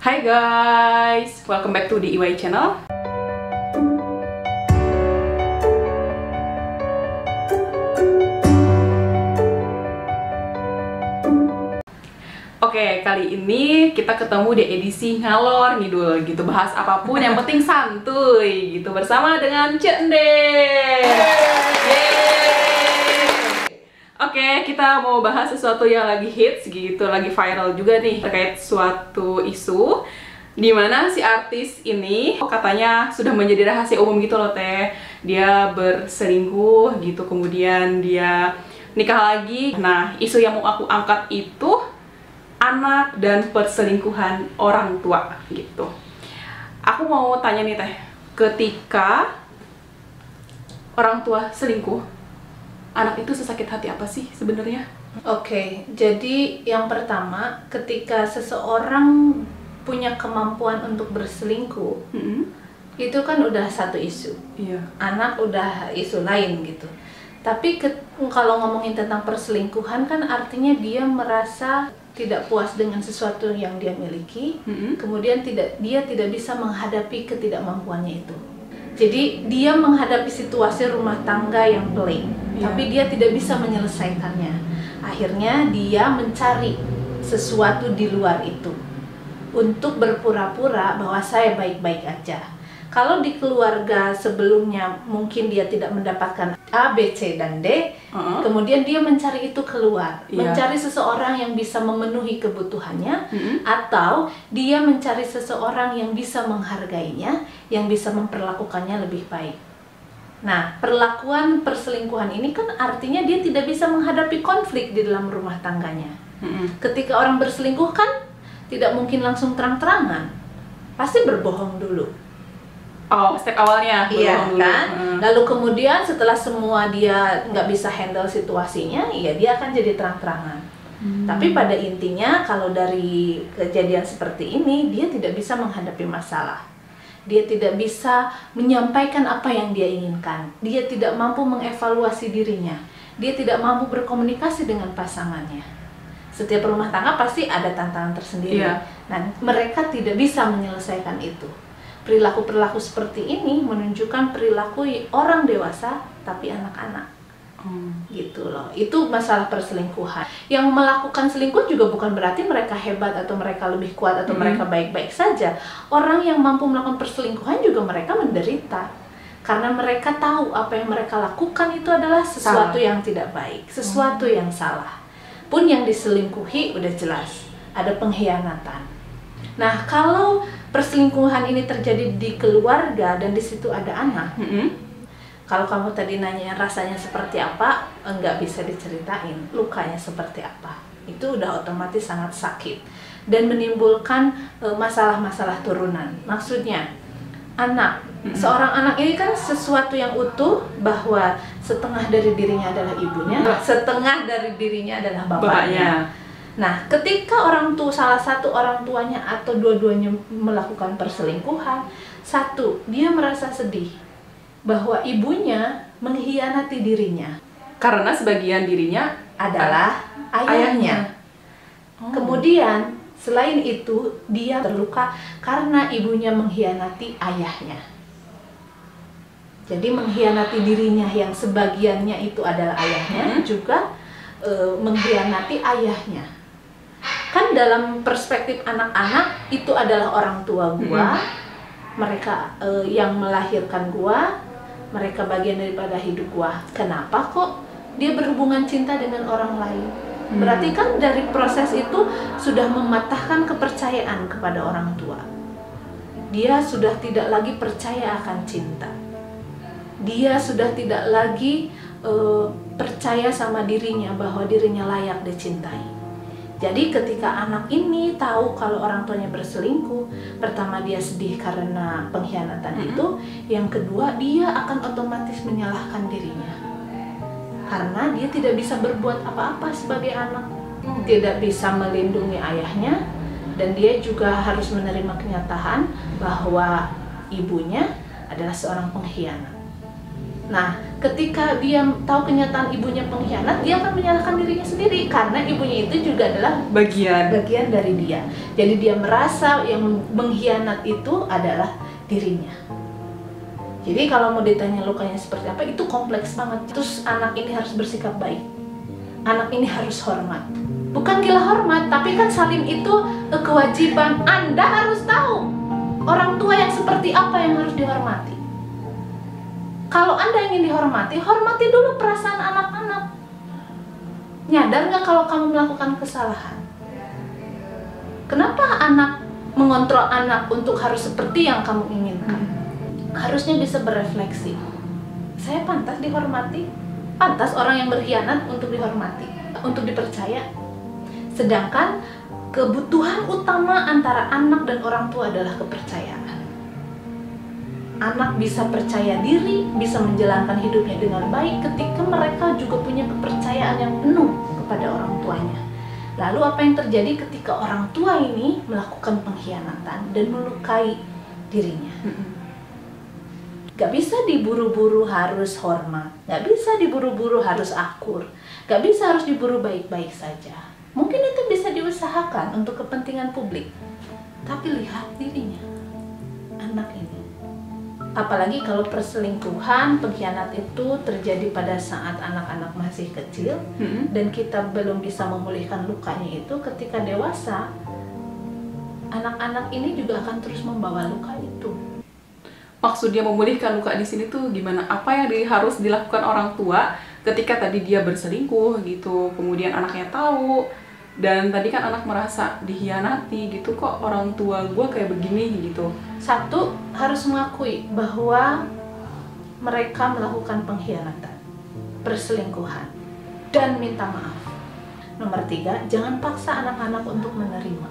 Hai guys, welcome back to the EY channel. Oke, kali ini kita ketemu di edisi ngalor ngidul gitu, bahas apapun yang penting santuy gitu bersama dengan Cek Ende. Oke, kita mau bahas sesuatu yang lagi hits gitu, lagi viral juga nih terkait suatu isu di mana si artis ini katanya sudah menjadi rahasia umum gitu loh teh. Dia berselingkuh gitu, kemudian dia nikah lagi. Nah, isu yang mau aku angkat itu anak dan perselingkuhan orang tua gitu. Aku mau tanya nih teh, ketika orang tua selingkuh, anak itu sesakit hati apa sih sebenarnya? Oke, jadi yang pertama, ketika seseorang punya kemampuan untuk berselingkuh, itu kan udah satu isu. Iya. Anak udah isu lain gitu. Tapi kalau ngomongin tentang perselingkuhan kan artinya dia merasa tidak puas dengan sesuatu yang dia miliki, kemudian dia tidak bisa menghadapi ketidakmampuannya itu. Jadi dia menghadapi situasi rumah tangga yang blank, tapi dia tidak bisa menyelesaikannya. Akhirnya dia mencari sesuatu di luar itu untuk berpura-pura bahwa saya baik-baik aja. Kalau di keluarga sebelumnya mungkin dia tidak mendapatkan A, B, C, dan D, kemudian dia mencari itu keluar, mencari seseorang yang bisa memenuhi kebutuhannya, atau dia mencari seseorang yang bisa menghargainya, yang bisa memperlakukannya lebih baik. Nah, perlakuan perselingkuhan ini kan artinya dia tidak bisa menghadapi konflik di dalam rumah tangganya. Ketika orang berselingkuh kan tidak mungkin langsung terang-terangan, pasti berbohong dulu. Oh, step awalnya Iya dulu. kan? Lalu kemudian setelah semua dia nggak bisa handle situasinya, ya dia akan jadi terang-terangan. Tapi pada intinya kalau dari kejadian seperti ini, dia tidak bisa menghadapi masalah. Dia tidak bisa menyampaikan apa yang dia inginkan. Dia tidak mampu mengevaluasi dirinya. Dia tidak mampu berkomunikasi dengan pasangannya. Setiap rumah tangga pasti ada tantangan tersendiri. Nah, mereka tidak bisa menyelesaikan itu. Perilaku-perilaku seperti ini menunjukkan perilaku orang dewasa tapi anak-anak. Gitu loh. Itu masalah perselingkuhan. Yang melakukan selingkuh juga bukan berarti mereka hebat atau mereka lebih kuat atau mereka baik-baik saja. Orang yang mampu melakukan perselingkuhan juga mereka menderita. Karena mereka tahu apa yang mereka lakukan itu adalah sesuatu yang tidak baik, sesuatu yang salah. Pun yang diselingkuhi udah jelas ada pengkhianatan. Nah, kalau perselingkuhan ini terjadi di keluarga dan di situ ada anak, kalau kamu tadi nanya rasanya seperti apa, enggak bisa diceritain lukanya seperti apa. Itu udah otomatis sangat sakit dan menimbulkan masalah-masalah turunan. Maksudnya, anak, seorang anak ini kan sesuatu yang utuh, bahwa setengah dari dirinya adalah ibunya, setengah dari dirinya adalah bapaknya. Nah, ketika salah satu orang tuanya atau dua-duanya melakukan perselingkuhan, satu, dia merasa sedih bahwa ibunya mengkhianati dirinya. Karena sebagian dirinya adalah ayahnya. Kemudian, selain itu, dia terluka karena ibunya mengkhianati ayahnya. Jadi mengkhianati dirinya yang sebagiannya itu adalah ayahnya, juga mengkhianati ayahnya. Kan dalam perspektif anak-anak itu adalah orang tua gua, mereka yang melahirkan gua, mereka bagian daripada hidup gua. Kenapa kok dia berhubungan cinta dengan orang lain? Berarti kan dari proses itu sudah mematahkan kepercayaan kepada orang tua. Dia sudah tidak lagi percaya akan cinta. Dia sudah tidak lagi percaya sama dirinya bahwa dirinya layak dicintai. Jadi ketika anak ini tahu kalau orang tuanya berselingkuh, pertama dia sedih karena pengkhianatan itu, yang kedua dia akan otomatis menyalahkan dirinya. Karena dia tidak bisa berbuat apa-apa sebagai anak, tidak bisa melindungi ayahnya, dan dia juga harus menerima kenyataan bahwa ibunya adalah seorang pengkhianat. Nah, ketika dia tahu kenyataan ibunya pengkhianat, dia akan menyalahkan dirinya sendiri karena ibunya itu juga adalah bagian dari dia. Jadi dia merasa yang mengkhianat itu adalah dirinya. Jadi kalau mau ditanya lukanya seperti apa, itu kompleks banget. Terus anak ini harus bersikap baik. Anak ini harus hormat. Bukan gila hormat, tapi kan salim itu kewajiban. Anda harus tahu orang tua yang seperti apa yang harus dihormati. Kalau Anda ingin dihormati, hormati dulu perasaan anak-anak. Nyadar nggak kalau kamu melakukan kesalahan? Kenapa anak mengontrol anak untuk harus seperti yang kamu inginkan? Harusnya bisa berefleksi. Saya pantas dihormati? Pantas orang yang berkhianat untuk dihormati, untuk dipercaya? Sedangkan kebutuhan utama antara anak dan orang tua adalah kepercayaan. Anak bisa percaya diri, bisa menjalankan hidupnya dengan baik ketika mereka juga punya kepercayaan yang penuh kepada orang tuanya. Lalu apa yang terjadi ketika orang tua ini melakukan pengkhianatan dan melukai dirinya? Gak bisa diburu-buru harus hormat, gak bisa diburu-buru harus akur, gak bisa harus diburu baik-baik saja. Mungkin itu bisa diusahakan untuk kepentingan publik, tapi lihat dirinya, anak ini. Apalagi kalau perselingkuhan, pengkhianat itu terjadi pada saat anak-anak masih kecil, dan kita belum bisa memulihkan lukanya itu ketika dewasa, anak-anak ini juga akan terus membawa luka itu. Maksudnya memulihkan luka di sini tuh gimana? Apa yang harus dilakukan orang tua ketika tadi dia berselingkuh gitu, kemudian anaknya tahu, dan tadi kan anak merasa dikhianati gitu, kok orang tua gue kayak begini gitu. Satu, harus mengakui bahwa mereka melakukan pengkhianatan, perselingkuhan, dan minta maaf. Nomor 3, jangan paksa anak-anak untuk menerima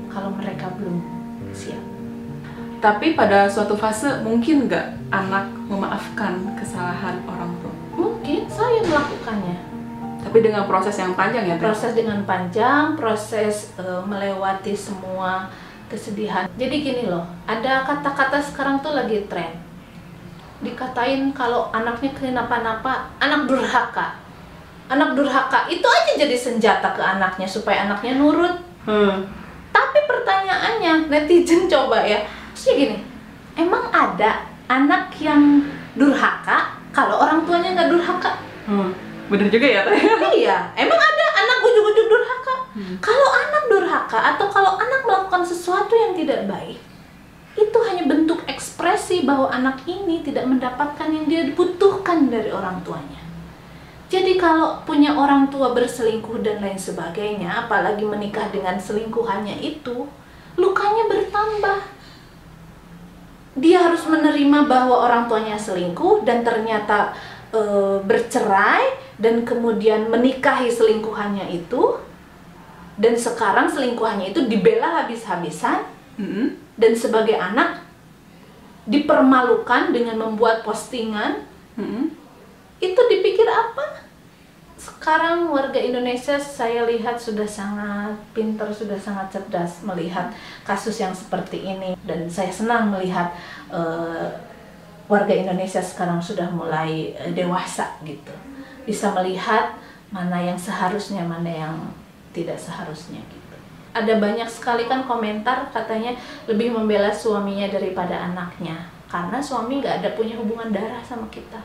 kalau mereka belum siap. Tapi pada suatu fase mungkin nggak anak memaafkan kesalahan orang tua? Mungkin saya melakukannya. Tapi dengan proses yang panjang ya, Teh? Proses dengan panjang, proses melewati semua kesedihan. Jadi gini loh, ada kata-kata sekarang tuh lagi tren. Dikatain kalau anaknya kenapa-napa, anak durhaka. Anak durhaka, itu aja jadi senjata ke anaknya supaya anaknya nurut. Tapi pertanyaannya, netizen coba ya, terus gini, emang ada anak yang durhaka kalau orang tuanya nggak durhaka? Bener juga ya, Teh? Iya, emang ada anak ujuk-ujuk durhaka? Kalau anak durhaka atau kalau anak melakukan sesuatu yang tidak baik, itu hanya bentuk ekspresi bahwa anak ini tidak mendapatkan yang dia butuhkan dari orang tuanya. Jadi kalau punya orang tua berselingkuh dan lain sebagainya, apalagi menikah dengan selingkuhannya itu, lukanya bertambah. Dia harus menerima bahwa orang tuanya selingkuh dan ternyata bercerai, dan kemudian menikahi selingkuhannya itu, dan sekarang selingkuhannya itu dibela habis-habisan, dan sebagai anak dipermalukan dengan membuat postingan. Itu dipikir apa? Sekarang warga Indonesia saya lihat sudah sangat pintar, sudah sangat cerdas melihat kasus yang seperti ini, dan saya senang melihat warga Indonesia sekarang sudah mulai dewasa gitu, bisa melihat mana yang seharusnya, mana yang tidak seharusnya gitu. Ada banyak sekali kan komentar katanya lebih membela suaminya daripada anaknya, karena suami nggak ada punya hubungan darah sama kita.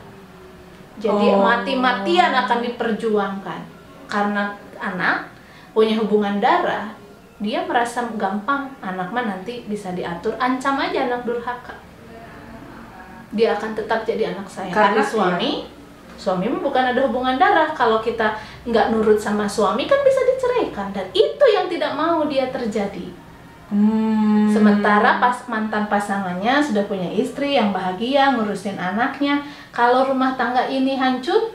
Jadi mati-matian akan diperjuangkan. Karena anak punya hubungan darah, dia merasa gampang, anak mah nanti bisa diatur, ancam aja anak durhaka. Dia akan tetap jadi anak saya. Karena suami bukan ada hubungan darah. Kalau kita nggak nurut sama suami kan bisa diceraikan, dan itu yang tidak mau dia terjadi. Sementara pas mantan pasangannya sudah punya istri yang bahagia ngurusin anaknya. Kalau rumah tangga ini hancur,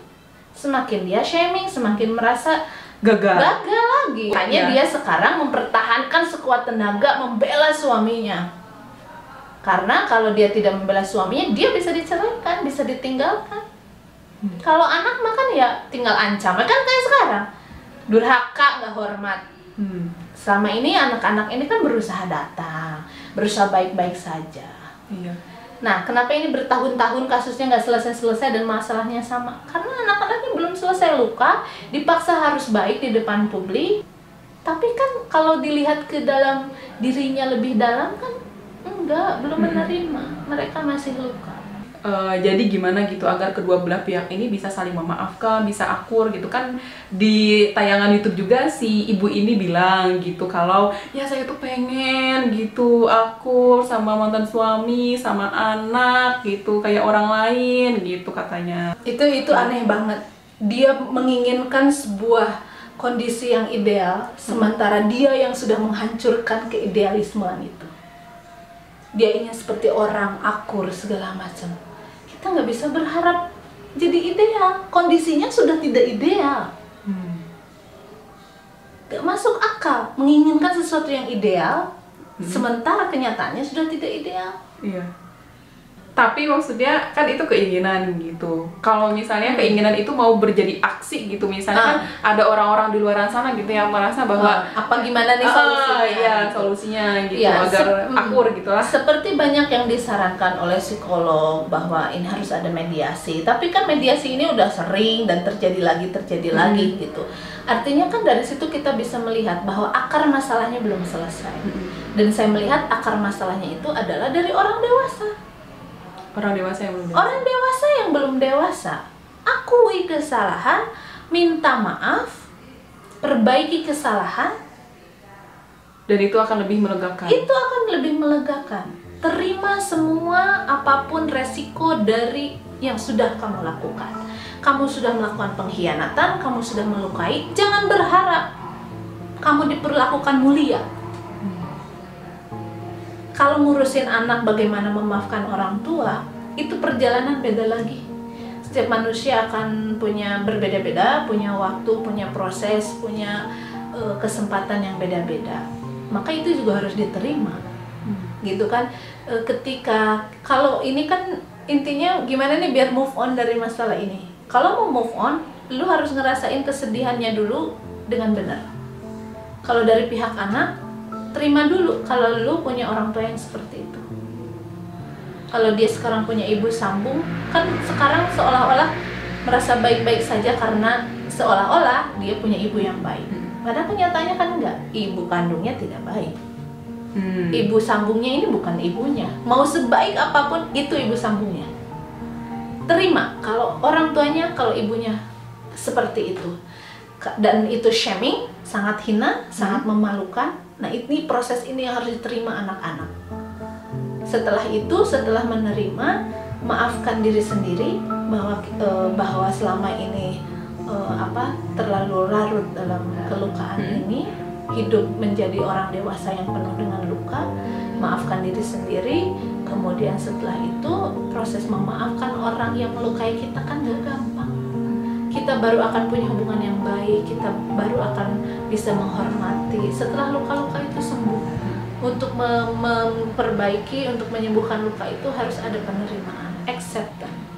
semakin dia shaming, semakin merasa gagal lagi. Makanya dia sekarang mempertahankan sekuat tenaga membela suaminya. Karena kalau dia tidak membela suaminya, dia bisa diceraikan, bisa ditinggalkan. Kalau anak mah kan ya tinggal ancam, kan kayak sekarang durhaka, nggak hormat. Selama ini anak-anak ini kan berusaha datang, berusaha baik-baik saja. Iya. Nah, kenapa ini bertahun-tahun kasusnya nggak selesai-selesai dan masalahnya sama? Karena anak-anaknya belum selesai luka, dipaksa harus baik di depan publik. Tapi kan kalau dilihat ke dalam dirinya lebih dalam kan enggak, belum menerima. Mereka masih luka. Jadi gimana gitu agar kedua belah pihak ini bisa saling memaafkan, bisa akur gitu kan. Di tayangan YouTube juga si ibu ini bilang gitu kalau ya saya tuh pengen gitu akur sama mantan suami, sama anak gitu kayak orang lain gitu katanya. Itu aneh banget. Dia menginginkan sebuah kondisi yang ideal, sementara dia yang sudah menghancurkan keidealismean itu. Dia ingin seperti orang akur segala macam. Kita nggak bisa berharap jadi ideal, kondisinya sudah tidak ideal. Gak masuk akal menginginkan sesuatu yang ideal, sementara kenyataannya sudah tidak ideal. Iya. Tapi maksudnya kan itu keinginan gitu. Kalau misalnya keinginan itu mau berjadi aksi gitu, misalnya kan ada orang-orang di luar sana gitu yang merasa bahwa apa gimana nih solusinya? Iya, solusinya gitu Ya, agar akur gitu lah. Seperti banyak yang disarankan oleh psikolog bahwa ini harus ada mediasi. Tapi kan mediasi ini udah sering dan terjadi lagi gitu. Artinya kan dari situ kita bisa melihat bahwa akar masalahnya belum selesai. Dan saya melihat akar masalahnya itu adalah dari orang dewasa. Orang dewasa yang belum dewasa. Orang dewasa yang belum dewasa. Akui kesalahan, minta maaf, perbaiki kesalahan. Dan itu akan lebih melegakan. Itu akan lebih melegakan. Terima semua apapun resiko dari yang sudah kamu lakukan. Kamu sudah melakukan pengkhianatan, kamu sudah melukai. Jangan berharap kamu diperlakukan mulia. Kalau ngurusin anak, bagaimana memaafkan orang tua, itu perjalanan beda lagi. Setiap manusia akan punya berbeda-beda, punya waktu, punya proses, punya kesempatan yang beda-beda. Maka itu juga harus diterima, gitu kan? Ketika kalau ini kan intinya gimana nih biar move on dari masalah ini. Kalau mau move on, lu harus ngerasain kesedihannya dulu dengan benar. Kalau dari pihak anak, terima dulu kalau lu punya orang tua yang seperti itu. Kalau dia sekarang punya ibu sambung, kan sekarang seolah-olah merasa baik-baik saja karena seolah-olah dia punya ibu yang baik. Padahal kenyataannya kan enggak, ibu kandungnya tidak baik. Ibu sambungnya ini bukan ibunya. Mau sebaik apapun itu ibu sambungnya. Terima kalau orang tuanya, kalau ibunya seperti itu. Dan itu shaming, sangat hina, sangat memalukan. Nah, ini proses ini yang harus diterima anak-anak. Setelah itu, setelah menerima, maafkan diri sendiri bahwa selama ini terlalu larut dalam kelukaan ini, hidup menjadi orang dewasa yang penuh dengan luka. Maafkan diri sendiri. Kemudian setelah itu, proses memaafkan orang yang melukai kita kan gak gampang. Kita baru akan punya hubungan yang baik, kita baru akan bisa menghormati setelah luka-luka itu sembuh. Untuk memperbaiki, untuk menyembuhkan luka itu harus ada penerimaan, acceptance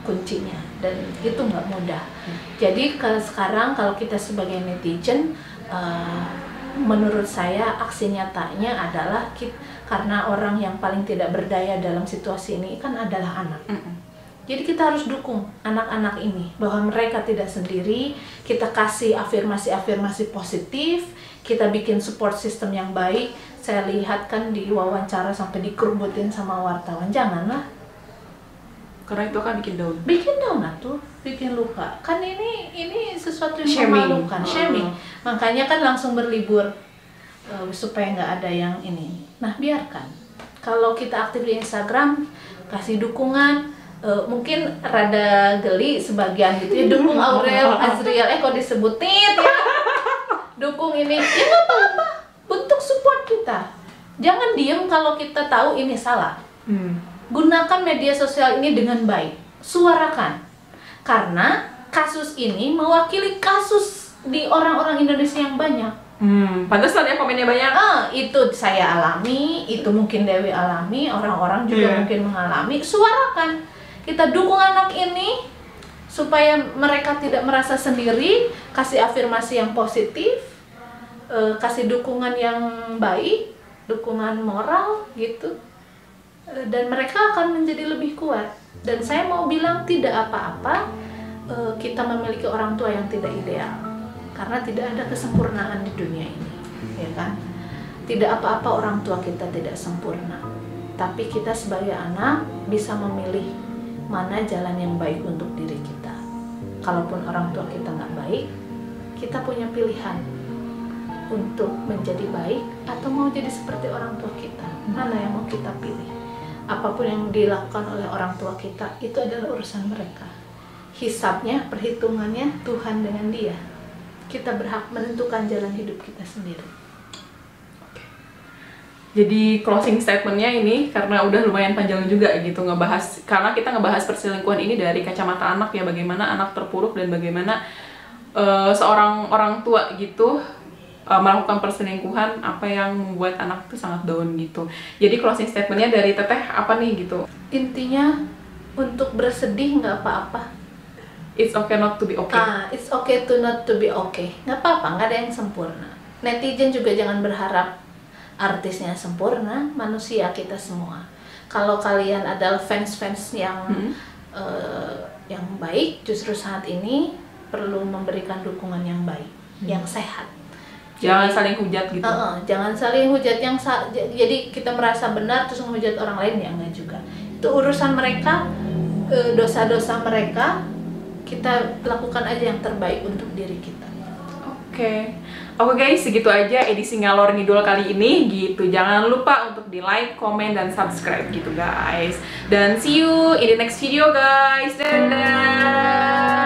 kuncinya, dan itu nggak mudah. Jadi sekarang kalau kita sebagai netizen, menurut saya aksi nyatanya adalah karena orang yang paling tidak berdaya dalam situasi ini kan adalah anak. Jadi kita harus dukung anak-anak ini bahwa mereka tidak sendiri. Kita kasih afirmasi-afirmasi positif, kita bikin support system yang baik. Saya lihat kan di wawancara sampai dikerubutin sama wartawan, janganlah. Karena itu akan bikin down. Bikin down tuh, bikin luka. Kan ini sesuatu yang memalukan, shaming. Makanya kan langsung berlibur supaya nggak ada yang ini. Nah, biarkan. Kalau kita aktif di Instagram, kasih dukungan. Mungkin rada geli sebagian gitu ya, dukung Aurel Azriel, kok disebutin ya, dukung ini, ya nggak apa-apa, bentuk support kita. Jangan diem kalau kita tahu ini salah. Gunakan media sosial ini dengan baik, suarakan, karena kasus ini mewakili kasus di orang-orang Indonesia yang banyak. Pantesan ya komennya banyak. Itu saya alami, itu mungkin Dewi alami, orang-orang juga mungkin mengalami. Suarakan. Kita dukung anak ini supaya mereka tidak merasa sendiri, kasih afirmasi yang positif, kasih dukungan yang baik, dukungan moral gitu. dan mereka akan menjadi lebih kuat. Dan saya mau bilang tidak apa-apa kita memiliki orang tua yang tidak ideal, karena tidak ada kesempurnaan di dunia ini, ya kan? Tidak apa-apa orang tua kita tidak sempurna, tapi kita sebagai anak bisa memilih mana jalan yang baik untuk diri kita. Kalaupun orang tua kita nggak baik, kita punya pilihan untuk menjadi baik atau mau jadi seperti orang tua kita. Mana yang mau kita pilih? Apapun yang dilakukan oleh orang tua kita, itu adalah urusan mereka. Hisabnya, perhitungannya Tuhan dengan dia. Kita berhak menentukan jalan hidup kita sendiri. Jadi closing statementnya ini, karena udah lumayan panjang juga gitu ngebahas, karena kita ngebahas perselingkuhan ini dari kacamata anak ya, bagaimana anak terpuruk dan bagaimana seorang orang tua gitu melakukan perselingkuhan, apa yang membuat anak tuh sangat down gitu. Jadi closing statementnya dari Teteh apa nih gitu? Intinya untuk bersedih nggak apa-apa. It's okay not to be okay. It's okay to not to be okay. Nggak apa-apa, nggak ada yang sempurna. Netizen juga jangan berharap artisnya sempurna, manusia kita semua. Kalau kalian adalah fans-fans yang baik, justru saat ini perlu memberikan dukungan yang baik, yang sehat. Jangan saling hujat gitu. Jangan saling hujat jadi kita merasa benar terus menghujat orang lain, ya enggak juga. Itu urusan mereka, dosa-dosa mereka. Kita lakukan aja yang terbaik untuk diri kita. Oke guys, segitu aja edisi ngalor ngidul kali ini gitu. Jangan lupa untuk di like, komen, dan subscribe gitu guys. Dan see you in the next video guys. Dadah.